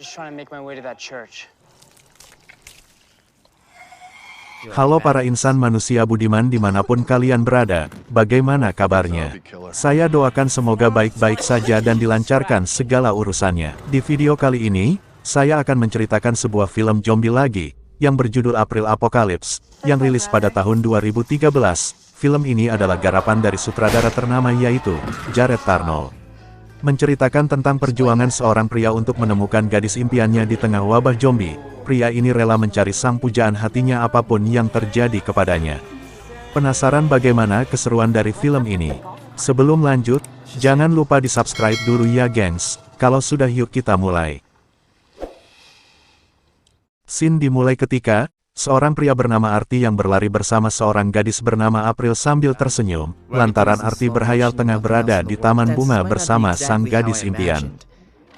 just trying to make my way to that church. Halo para insan manusia budiman dimanapun kalian berada, bagaimana kabarnya? Saya doakan semoga baik-baik saja dan dilancarkan segala urusannya. Di video kali ini, saya akan menceritakan sebuah film zombie lagi, yang berjudul April Apocalypse, yang rilis pada tahun 2013. Film ini adalah garapan dari sutradara ternama yaitu Jared Tarnold. Menceritakan tentang perjuangan seorang pria untuk menemukan gadis impiannya di tengah wabah zombie. Pria ini rela mencari sang pujaan hatinya apapun yang terjadi kepadanya. Penasaran bagaimana keseruan dari film ini? Sebelum lanjut, jangan lupa di-subscribe dulu ya gengs. Kalau sudah yuk kita mulai. Scene dimulai ketika seorang pria bernama Arti yang berlari bersama seorang gadis bernama April sambil tersenyum, lantaran Arti berhayal tengah berada di taman bunga bersama sang gadis impian.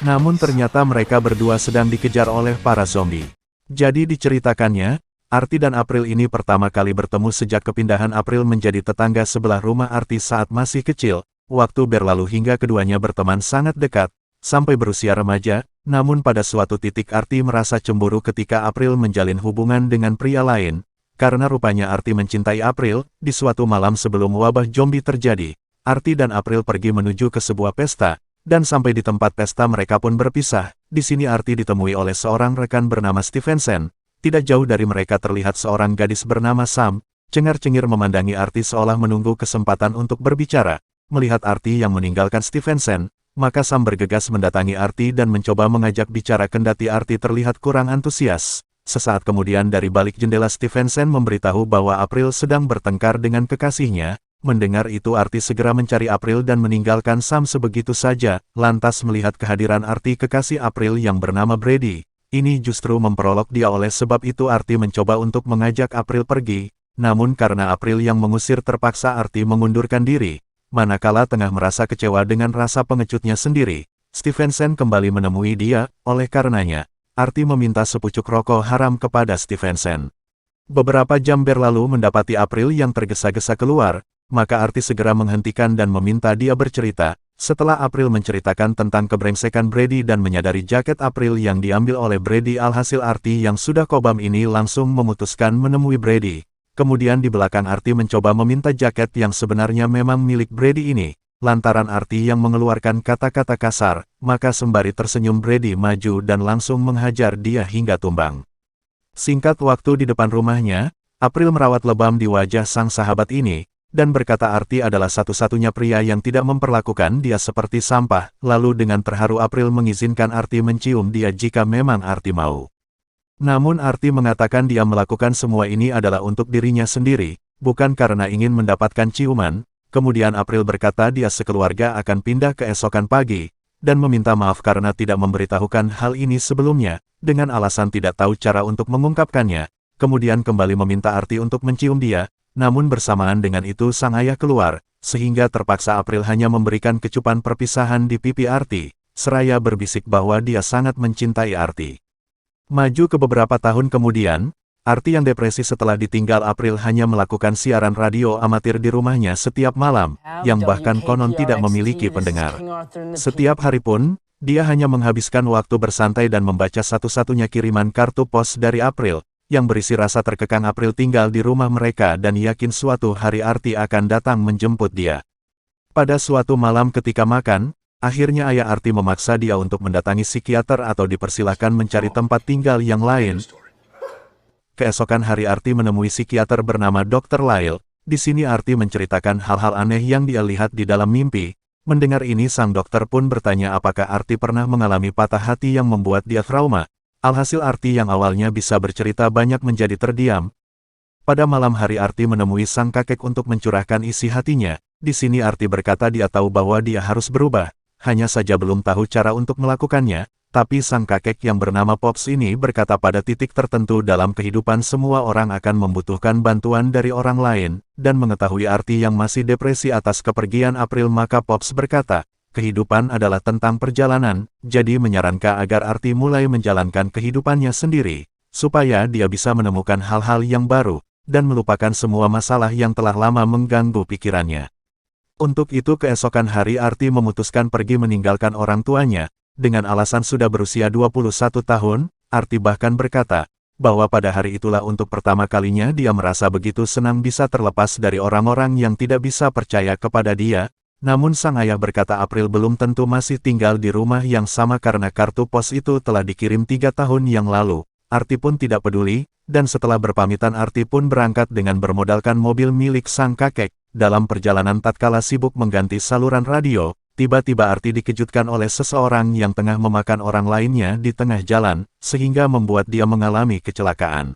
Namun ternyata mereka berdua sedang dikejar oleh para zombie. Jadi diceritakannya, Arti dan April ini pertama kali bertemu sejak kepindahan April menjadi tetangga sebelah rumah Arti saat masih kecil. Waktu berlalu hingga keduanya berteman sangat dekat, sampai berusia remaja. Namun pada suatu titik Arti merasa cemburu ketika April menjalin hubungan dengan pria lain. Karena rupanya Arti mencintai April. Di suatu malam sebelum wabah zombie terjadi, Arti dan April pergi menuju ke sebuah pesta. Dan sampai di tempat pesta mereka pun berpisah. Di sini Arti ditemui oleh seorang rekan bernama Stevenson. Tidak jauh dari mereka terlihat seorang gadis bernama Sam. Cengar-cengir memandangi Arti seolah menunggu kesempatan untuk berbicara. Melihat Arti yang meninggalkan Stevenson, maka Sam bergegas mendatangi Arti dan mencoba mengajak bicara kendati Arti terlihat kurang antusias. Sesaat kemudian dari balik jendela Stevenson memberitahu bahwa April sedang bertengkar dengan kekasihnya. Mendengar itu Arti segera mencari April dan meninggalkan Sam sebegitu saja. Lantas melihat kehadiran Arti kekasih April yang bernama Brady, ini justru memperolok dia. Oleh sebab itu Arti mencoba untuk mengajak April pergi. Namun karena April yang mengusir terpaksa Arti mengundurkan diri. Manakala tengah merasa kecewa dengan rasa pengecutnya sendiri, Stevenson kembali menemui dia. Oleh karenanya, Arti meminta sepucuk rokok haram kepada Stevenson. Beberapa jam berlalu mendapati April yang tergesa-gesa keluar. Maka Arti segera menghentikan dan meminta dia bercerita. Setelah April menceritakan tentang kebrengsekan Brady dan menyadari jaket April yang diambil oleh Brady, alhasil Arti yang sudah kobam ini langsung memutuskan menemui Brady. Kemudian di belakang Arti mencoba meminta jaket yang sebenarnya memang milik Brady ini. Lantaran Arti yang mengeluarkan kata-kata kasar, maka sembari tersenyum Brady maju dan langsung menghajar dia hingga tumbang. Singkat waktu di depan rumahnya, April merawat lebam di wajah sang sahabat ini. Dan berkata Arti adalah satu-satunya pria yang tidak memperlakukan dia seperti sampah. Lalu dengan terharu April mengizinkan Arti mencium dia jika memang Arti mau. Namun Arti mengatakan dia melakukan semua ini adalah untuk dirinya sendiri, bukan karena ingin mendapatkan ciuman. Kemudian April berkata dia sekeluarga akan pindah keesokan pagi, dan meminta maaf karena tidak memberitahukan hal ini sebelumnya, dengan alasan tidak tahu cara untuk mengungkapkannya. Kemudian kembali meminta Arti untuk mencium dia. Namun bersamaan dengan itu sang ayah keluar, sehingga terpaksa April hanya memberikan kecupan perpisahan di pipi Arti, seraya berbisik bahwa dia sangat mencintai Arti. Maju ke beberapa tahun kemudian, Arti yang depresi setelah ditinggal April hanya melakukan siaran radio amatir di rumahnya setiap malam, yang bahkan konon tidak memiliki pendengar. Setiap hari pun, dia hanya menghabiskan waktu bersantai dan membaca satu-satunya kiriman kartu pos dari April, yang berisi rasa terkekang April tinggal di rumah mereka dan yakin suatu hari Arti akan datang menjemput dia. Pada suatu malam ketika makan, akhirnya ayah Arti memaksa dia untuk mendatangi psikiater atau dipersilahkan mencari tempat tinggal yang lain. Keesokan hari Arti menemui psikiater bernama Dr. Lyle. Di sini Arti menceritakan hal-hal aneh yang dia lihat di dalam mimpi. Mendengar ini sang dokter pun bertanya apakah Arti pernah mengalami patah hati yang membuat dia trauma. Alhasil Arti yang awalnya bisa bercerita banyak menjadi terdiam. Pada malam hari Arti menemui sang kakek untuk mencurahkan isi hatinya. Di sini Arti berkata dia tahu bahwa dia harus berubah, hanya saja belum tahu cara untuk melakukannya. Tapi sang kakek yang bernama Pops ini berkata pada titik tertentu dalam kehidupan semua orang akan membutuhkan bantuan dari orang lain. Dan mengetahui Arti yang masih depresi atas kepergian April, maka Pops berkata, kehidupan adalah tentang perjalanan, jadi menyarankan agar Arti mulai menjalankan kehidupannya sendiri, supaya dia bisa menemukan hal-hal yang baru, dan melupakan semua masalah yang telah lama mengganggu pikirannya. Untuk itu keesokan hari Arti memutuskan pergi meninggalkan orang tuanya, dengan alasan sudah berusia 21 tahun, Arti bahkan berkata, bahwa pada hari itulah untuk pertama kalinya dia merasa begitu senang bisa terlepas dari orang-orang yang tidak bisa percaya kepada dia. Namun sang ayah berkata April belum tentu masih tinggal di rumah yang sama karena kartu pos itu telah dikirim 3 tahun yang lalu. Arti pun tidak peduli, dan setelah berpamitan Arti pun berangkat dengan bermodalkan mobil milik sang kakek. Dalam perjalanan tatkala sibuk mengganti saluran radio, tiba-tiba Arti dikejutkan oleh seseorang yang tengah memakan orang lainnya di tengah jalan, sehingga membuat dia mengalami kecelakaan.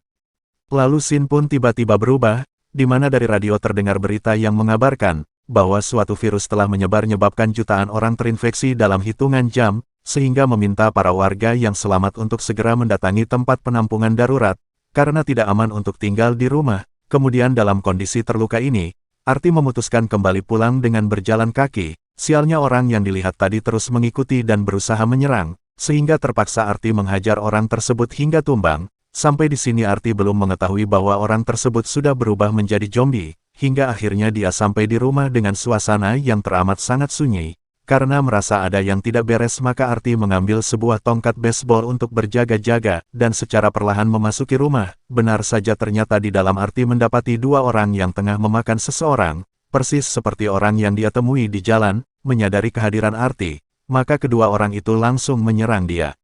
Lalu scene pun tiba-tiba berubah, di mana dari radio terdengar berita yang mengabarkan bahwa suatu virus telah menyebabkan jutaan orang terinfeksi dalam hitungan jam, sehingga meminta para warga yang selamat untuk segera mendatangi tempat penampungan darurat, karena tidak aman untuk tinggal di rumah. Kemudian dalam kondisi terluka ini, Arti memutuskan kembali pulang dengan berjalan kaki. Sialnya orang yang dilihat tadi terus mengikuti dan berusaha menyerang, sehingga terpaksa Arti menghajar orang tersebut hingga tumbang. Sampai di sini Arti belum mengetahui bahwa orang tersebut sudah berubah menjadi zombie. Hingga akhirnya dia sampai di rumah dengan suasana yang teramat sangat sunyi. Karena merasa ada yang tidak beres maka Arti mengambil sebuah tongkat baseball untuk berjaga-jaga, dan secara perlahan memasuki rumah. Benar saja ternyata di dalam Arti mendapati 2 orang yang tengah memakan seseorang, persis seperti orang yang dia temui di jalan. Menyadari kehadiran Arti, maka kedua orang itu langsung menyerang dia.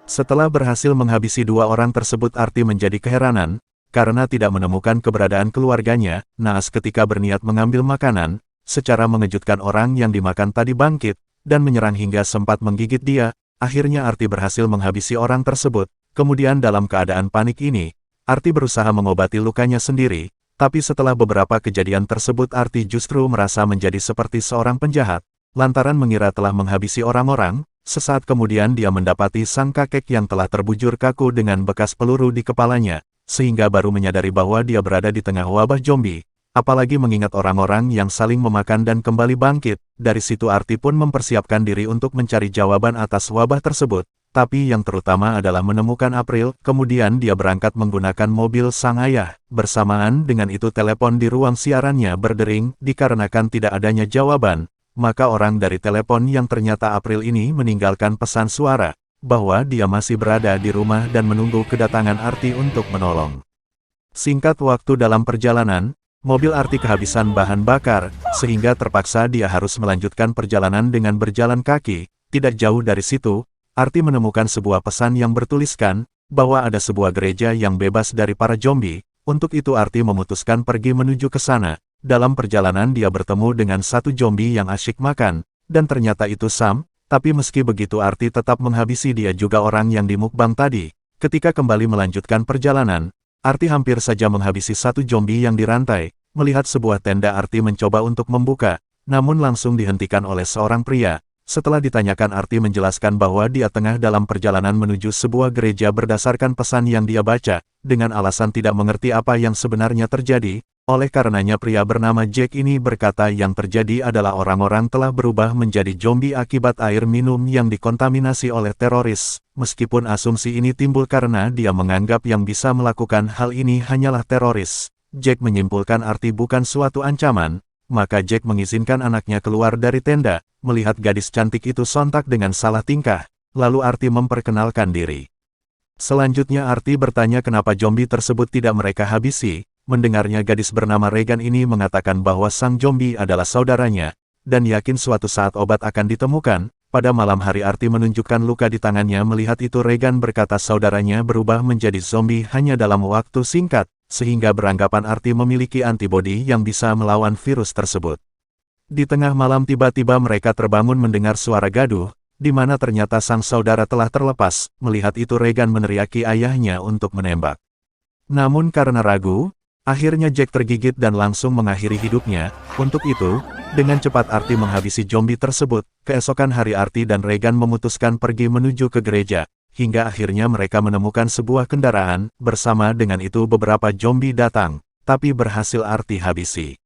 Setelah berhasil menghabisi 2 orang tersebut Arti menjadi keheranan, karena tidak menemukan keberadaan keluarganya. Naas ketika berniat mengambil makanan, secara mengejutkan orang yang dimakan tadi bangkit, dan menyerang hingga sempat menggigit dia. Akhirnya Arti berhasil menghabisi orang tersebut. Kemudian dalam keadaan panik ini, Arti berusaha mengobati lukanya sendiri, tapi setelah beberapa kejadian tersebut Arti justru merasa menjadi seperti seorang penjahat, lantaran mengira telah menghabisi orang-orang. Sesaat kemudian dia mendapati sang kakek yang telah terbujur kaku dengan bekas peluru di kepalanya, sehingga baru menyadari bahwa dia berada di tengah wabah zombie, apalagi mengingat orang-orang yang saling memakan dan kembali bangkit. Dari situ Arti pun mempersiapkan diri untuk mencari jawaban atas wabah tersebut. Tapi yang terutama adalah menemukan April. Kemudian dia berangkat menggunakan mobil sang ayah. Bersamaan dengan itu telepon di ruang siarannya berdering. Dikarenakan tidak adanya jawaban, maka orang dari telepon yang ternyata April ini meninggalkan pesan suara, bahwa dia masih berada di rumah dan menunggu kedatangan Arti untuk menolong. Singkat waktu dalam perjalanan, mobil Arti kehabisan bahan bakar, sehingga terpaksa dia harus melanjutkan perjalanan dengan berjalan kaki. Tidak jauh dari situ, Arti menemukan sebuah pesan yang bertuliskan, bahwa ada sebuah gereja yang bebas dari para zombie. Untuk itu Arti memutuskan pergi menuju ke sana. Dalam perjalanan dia bertemu dengan satu zombie yang asyik makan, dan ternyata itu Sam. Tapi meski begitu Arti tetap menghabisi dia juga orang yang di mukbang tadi. Ketika kembali melanjutkan perjalanan, Arti hampir saja menghabisi satu zombie yang dirantai. Melihat sebuah tenda Arti mencoba untuk membuka, namun langsung dihentikan oleh seorang pria. Setelah ditanyakan Arti menjelaskan bahwa dia tengah dalam perjalanan menuju sebuah gereja berdasarkan pesan yang dia baca, dengan alasan tidak mengerti apa yang sebenarnya terjadi. Oleh karenanya pria bernama Jack ini berkata yang terjadi adalah orang-orang telah berubah menjadi zombie akibat air minum yang dikontaminasi oleh teroris. Meskipun asumsi ini timbul karena dia menganggap yang bisa melakukan hal ini hanyalah teroris, Jack menyimpulkan Arti bukan suatu ancaman. Maka Jack mengizinkan anaknya keluar dari tenda. Melihat gadis cantik itu sontak dengan salah tingkah, lalu Arti memperkenalkan diri. Selanjutnya Arti bertanya kenapa zombie tersebut tidak mereka habisi. Mendengarnya gadis bernama Regan ini mengatakan bahwa sang zombie adalah saudaranya, dan yakin suatu saat obat akan ditemukan. Pada malam hari Arti menunjukkan luka di tangannya. Melihat itu Regan berkata saudaranya berubah menjadi zombie hanya dalam waktu singkat, sehingga beranggapan Arti memiliki antibodi yang bisa melawan virus tersebut. Di tengah malam tiba-tiba mereka terbangun mendengar suara gaduh, di mana ternyata sang saudara telah terlepas. Melihat itu Regan meneriaki ayahnya untuk menembak. Namun karena ragu, akhirnya Jack tergigit dan langsung mengakhiri hidupnya. Untuk itu, dengan cepat Arti menghabisi zombie tersebut. Keesokan hari Arti dan Regan memutuskan pergi menuju ke gereja, hingga akhirnya mereka menemukan sebuah kendaraan. Bersama dengan itu beberapa zombie datang, tapi berhasil Arti habisi.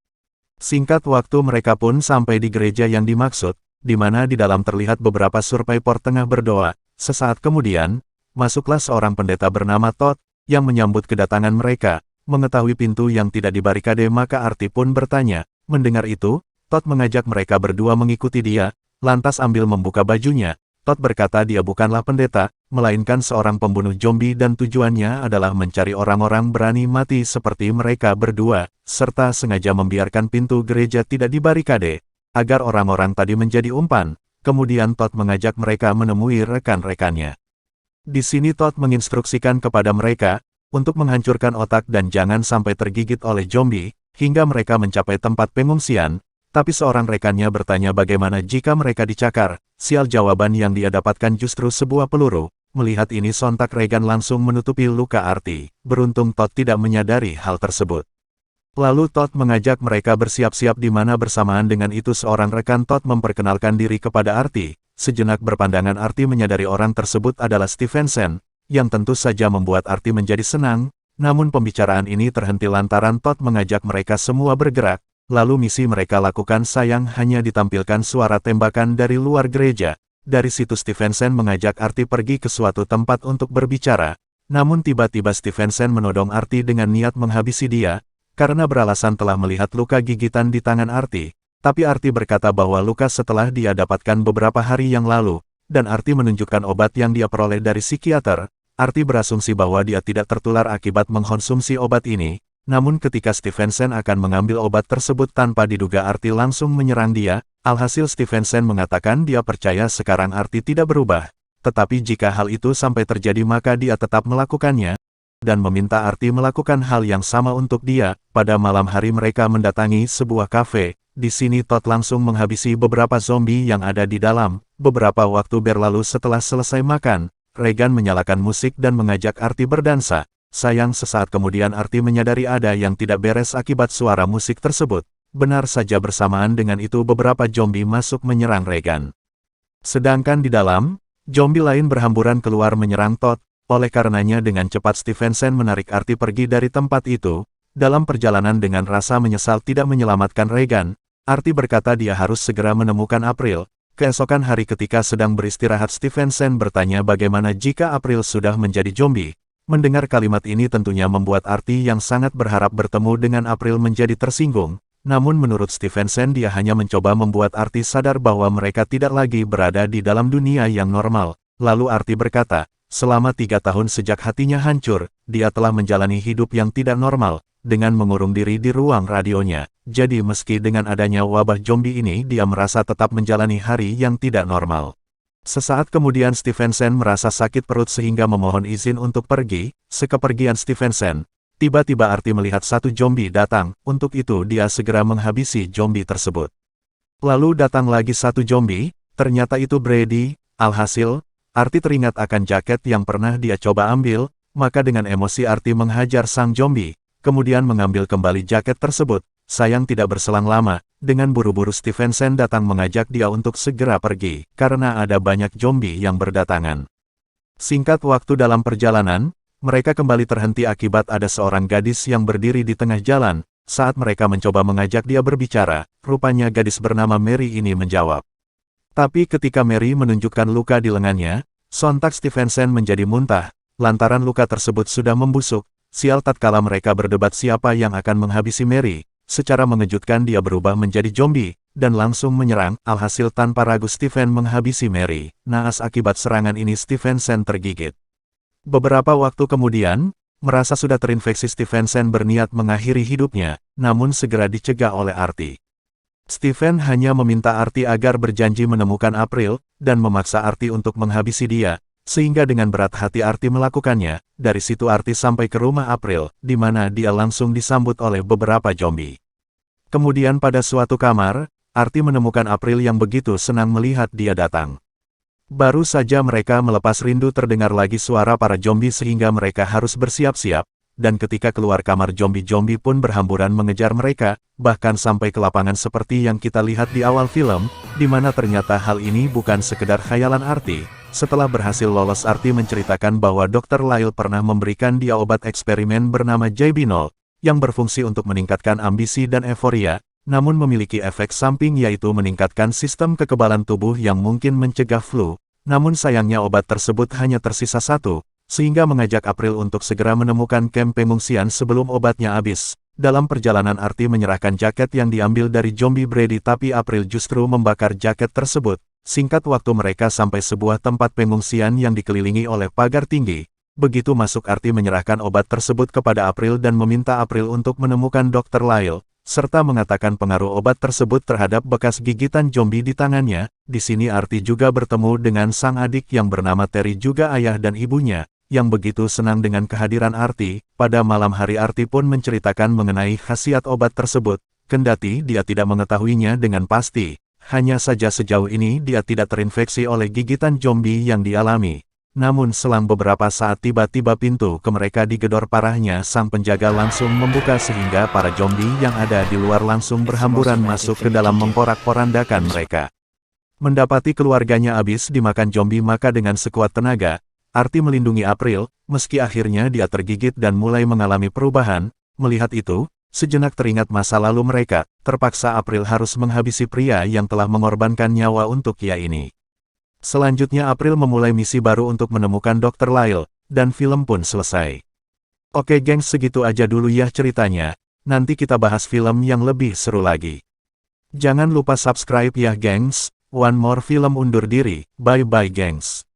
Singkat waktu mereka pun sampai di gereja yang dimaksud, di mana di dalam terlihat beberapa survivor tengah berdoa. Sesaat kemudian, masuklah seorang pendeta bernama Todd, yang menyambut kedatangan mereka. Mengetahui pintu yang tidak dibarikade maka Arti pun bertanya. Mendengar itu, Todd mengajak mereka berdua mengikuti dia, lantas ambil membuka bajunya. Todd berkata dia bukanlah pendeta, melainkan seorang pembunuh zombie dan tujuannya adalah mencari orang-orang berani mati seperti mereka berdua, serta sengaja membiarkan pintu gereja tidak dibarikade, agar orang-orang tadi menjadi umpan. Kemudian Todd mengajak mereka menemui rekan-rekannya. Di sini Todd menginstruksikan kepada mereka, untuk menghancurkan otak dan jangan sampai tergigit oleh zombie, hingga mereka mencapai tempat pengungsian. Tapi seorang rekannya bertanya bagaimana jika mereka dicakar. Sial, jawaban yang dia dapatkan justru sebuah peluru. Melihat ini sontak Regan langsung menutupi luka Arti. Beruntung Todd tidak menyadari hal tersebut. Lalu Todd mengajak mereka bersiap-siap di mana bersamaan dengan itu seorang rekan Todd memperkenalkan diri kepada Arti. Sejenak berpandangan Arti menyadari orang tersebut adalah Stevenson, yang tentu saja membuat Arti menjadi senang. Namun pembicaraan ini terhenti lantaran Todd mengajak mereka semua bergerak. Lalu misi mereka lakukan sayang hanya ditampilkan suara tembakan dari luar gereja. Dari situ Stevenson mengajak Arti pergi ke suatu tempat untuk berbicara. Namun tiba-tiba Stevenson menodong Arti dengan niat menghabisi dia, karena beralasan telah melihat luka gigitan di tangan Arti. Tapi Arti berkata bahwa luka setelah dia dapatkan beberapa hari yang lalu, dan Arti menunjukkan obat yang dia peroleh dari psikiater. Arti berasumsi bahwa dia tidak tertular akibat mengkonsumsi obat ini. Namun ketika Stevenson akan mengambil obat tersebut tanpa diduga Arti langsung menyerang dia, alhasil Stevenson mengatakan dia percaya sekarang Arti tidak berubah. Tetapi jika hal itu sampai terjadi maka dia tetap melakukannya, dan meminta Arti melakukan hal yang sama untuk dia. Pada malam hari mereka mendatangi sebuah kafe, di sini Todd langsung menghabisi beberapa zombie yang ada di dalam. Beberapa waktu berlalu setelah selesai makan, Regan menyalakan musik dan mengajak Arti berdansa. Sayang sesaat kemudian Arti menyadari ada yang tidak beres akibat suara musik tersebut. Benar saja bersamaan dengan itu beberapa zombie masuk menyerang Regan. Sedangkan di dalam, zombie lain berhamburan keluar menyerang Todd. Oleh karenanya dengan cepat Stevenson menarik Arti pergi dari tempat itu. Dalam perjalanan dengan rasa menyesal tidak menyelamatkan Regan, Arti berkata dia harus segera menemukan April. Keesokan hari ketika sedang beristirahat Stevenson bertanya bagaimana jika April sudah menjadi zombie. Mendengar kalimat ini tentunya membuat Arti yang sangat berharap bertemu dengan April menjadi tersinggung. Namun menurut Stevenson dia hanya mencoba membuat Arti sadar bahwa mereka tidak lagi berada di dalam dunia yang normal. Lalu Arti berkata, selama 3 tahun sejak hatinya hancur, dia telah menjalani hidup yang tidak normal, dengan mengurung diri di ruang radionya. Jadi meski dengan adanya wabah zombie ini dia merasa tetap menjalani hari yang tidak normal. Sesaat kemudian Stevenson merasa sakit perut sehingga memohon izin untuk pergi. Sekepergian Stevenson, tiba-tiba Arti melihat satu zombie datang, untuk itu dia segera menghabisi zombie tersebut. Lalu datang lagi satu zombie, ternyata itu Brady. Alhasil, Arti teringat akan jaket yang pernah dia coba ambil, maka dengan emosi Arti menghajar sang zombie, kemudian mengambil kembali jaket tersebut. Sayang tidak berselang lama, dengan buru-buru Stevenson datang mengajak dia untuk segera pergi, karena ada banyak zombie yang berdatangan. Singkat waktu dalam perjalanan, mereka kembali terhenti akibat ada seorang gadis yang berdiri di tengah jalan. Saat mereka mencoba mengajak dia berbicara, rupanya gadis bernama Mary ini menjawab. Tapi ketika Mary menunjukkan luka di lengannya, sontak Stevenson menjadi muntah, lantaran luka tersebut sudah membusuk. Sial, tatkala mereka berdebat siapa yang akan menghabisi Mary, secara mengejutkan dia berubah menjadi zombie, dan langsung menyerang. Alhasil tanpa ragu Steven menghabisi Mary. Naas akibat serangan ini Stevenson tergigit. Beberapa waktu kemudian, merasa sudah terinfeksi Stevenson berniat mengakhiri hidupnya, namun segera dicegah oleh Arti. Steven hanya meminta Arti agar berjanji menemukan April, dan memaksa Arti untuk menghabisi dia, sehingga dengan berat hati Arti melakukannya. Dari situ Arti sampai ke rumah April, di mana dia langsung disambut oleh beberapa zombie. Kemudian pada suatu kamar, Arti menemukan April yang begitu senang melihat dia datang. Baru saja mereka melepas rindu terdengar lagi suara para zombie sehingga mereka harus bersiap-siap, dan ketika keluar kamar zombie-zombie pun berhamburan mengejar mereka, bahkan sampai ke lapangan seperti yang kita lihat di awal film, di mana ternyata hal ini bukan sekedar khayalan Arti. Setelah berhasil lolos Arti menceritakan bahwa Dr. Lyle pernah memberikan dia obat eksperimen bernama Jybinol, yang berfungsi untuk meningkatkan ambisi dan euforia, namun memiliki efek samping yaitu meningkatkan sistem kekebalan tubuh yang mungkin mencegah flu. Namun sayangnya obat tersebut hanya tersisa satu, sehingga mengajak April untuk segera menemukan kamp pengungsian sebelum obatnya habis. Dalam perjalanan Artie menyerahkan jaket yang diambil dari zombie Brady tapi April justru membakar jaket tersebut. Singkat waktu mereka sampai sebuah tempat pengungsian yang dikelilingi oleh pagar tinggi. Begitu masuk Artie menyerahkan obat tersebut kepada April dan meminta April untuk menemukan Dr. Lyle, serta mengatakan pengaruh obat tersebut terhadap bekas gigitan zombie di tangannya. Di sini Artie juga bertemu dengan sang adik yang bernama Terry juga ayah dan ibunya, yang begitu senang dengan kehadiran Artie. Pada malam hari Artie pun menceritakan mengenai khasiat obat tersebut, kendati dia tidak mengetahuinya dengan pasti. Hanya saja sejauh ini dia tidak terinfeksi oleh gigitan zombie yang dialami. Namun selang beberapa saat tiba-tiba pintu ke mereka digedor parahnya. Sang penjaga langsung membuka sehingga para zombie yang ada di luar langsung berhamburan masuk ke dalam memporak-porandakan mereka. Mendapati keluarganya habis dimakan zombie maka dengan sekuat tenaga, Artie melindungi April, meski akhirnya dia tergigit dan mulai mengalami perubahan. Melihat itu, sejenak teringat masa lalu mereka, terpaksa April harus menghabisi pria yang telah mengorbankan nyawa untuk ia ini. Selanjutnya April memulai misi baru untuk menemukan Dr. Lyle, dan film pun selesai. Oke gengs, segitu aja dulu ya ceritanya, nanti kita bahas film yang lebih seru lagi. Jangan lupa subscribe ya gengs. One More Film undur diri, bye-bye gengs.